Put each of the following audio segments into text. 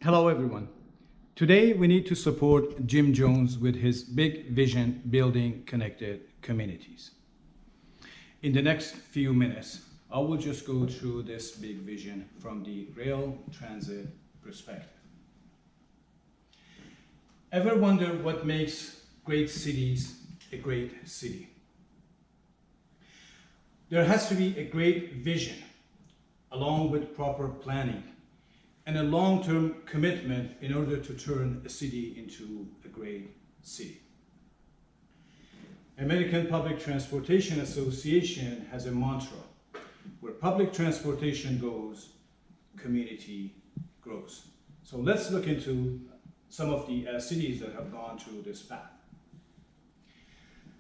Hello everyone. Today we need to support Jim Jones with his big vision, building connected communities. In the next few minutes, I will just go through this big vision from the rail transit perspective. Ever wonder what makes great cities a great city? There has to be a great vision along with proper planning and a long-term commitment in order to turn a city into a great city. American Public Transportation Association has a mantra: where public transportation goes, community grows. So let's look into some of the cities that have gone through this path.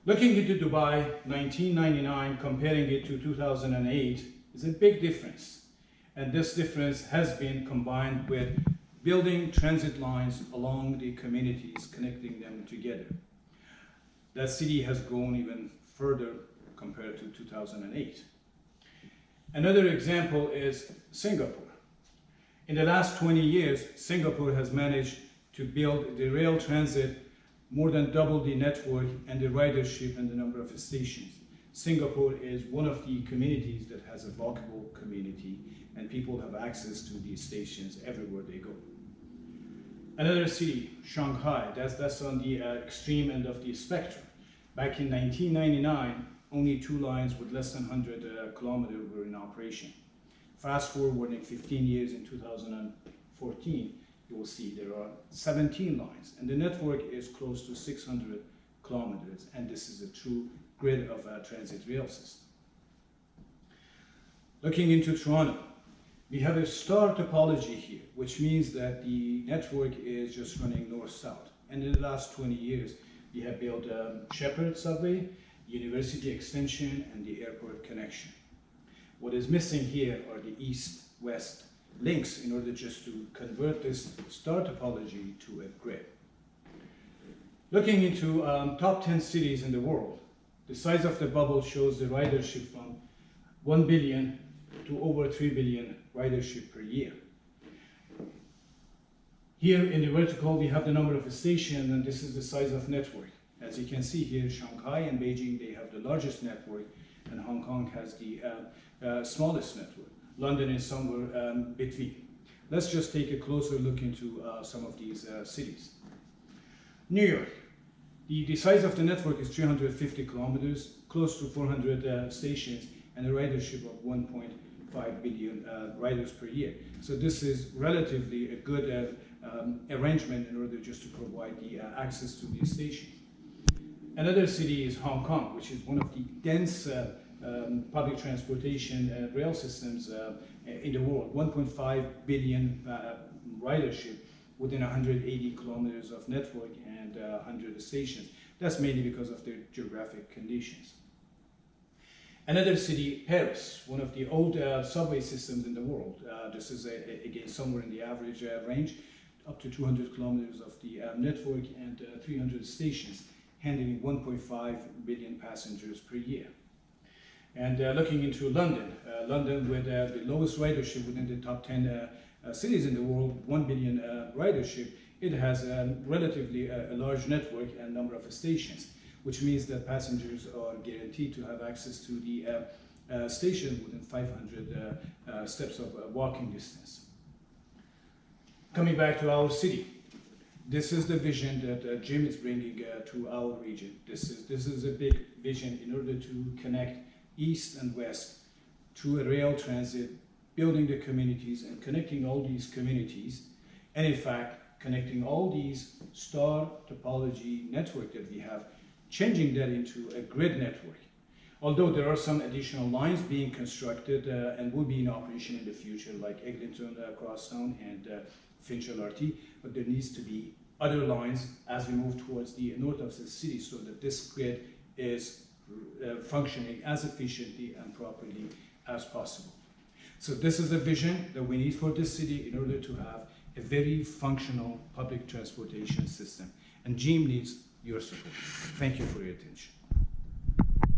Looking into Dubai, 1999, comparing it to 2008 is a big difference. And this difference has been combined with building transit lines along the communities, connecting them together. That city has grown even further compared to 2008. Another example is Singapore. In the last 20 years, Singapore has managed to build the rail transit more than double the network and the ridership and the number of stations. Singapore is one of the communities that has a walkable community, and people have access to these stations everywhere they go. Another city, Shanghai, that's on the extreme end of the spectrum. Back in 1999, only 2 lines with less than 100 kilometers were in operation. Fast forwarding 15 years in 2014, you will see there are 17 lines, and the network is close to 600 kilometers, and this is a true grid of a transit rail system. Looking into Toronto, we have a star topology here, which means that the network is just running north-south. And in the last 20 years, we have built Shepherd subway, University Extension, and the airport connection. What is missing here are the east-west links in order just to convert this star topology to a grid. Looking into top 10 cities in the world, the size of the bubble shows the ridership from 1 billion to over 3 billion ridership per year. Here in the vertical, we have the number of stations, and this is the size of network. As you can see here, Shanghai and Beijing, they have the largest network, and Hong Kong has the smallest network. London is somewhere between. Let's just take a closer look into some of these cities. New York. The size of the network is 350 kilometers, close to 400 stations, and a ridership of 1.5 billion riders per year. So this is relatively a good arrangement in order just to provide the access to these stations. Another city is Hong Kong, which is one of the dense public transportation rail systems in the world. 1.5 billion ridership within 180 kilometers of network and 100 stations. That's mainly because of their geographic conditions. Another city, Paris, one of the old subway systems in the world. This is, again, somewhere in the average range, up to 200 kilometers of the network and 300 stations, handling 1.5 billion passengers per year. And looking into London, London with the lowest ridership within the top 10 cities in the world, 1 billion ridership, it has relatively a large network and number of stations, which means that passengers are guaranteed to have access to the station within 500 steps of walking distance. Coming back to our city, this is the vision that Jim is bringing to our region. This is a big vision in order to connect east and west through a rail transit, building the communities and connecting all these communities, and in fact, connecting all these star topology network that we have, changing that into a grid network. Although there are some additional lines being constructed and will be in operation in the future, like Eglinton Crosstown and Finch LRT, but there needs to be other lines as we move towards the north of the city so that this grid is functioning as efficiently and properly as possible. So this is the vision that we need for this city in order to have a very functional public transportation system. And Jim needs your support. Thank you for your attention.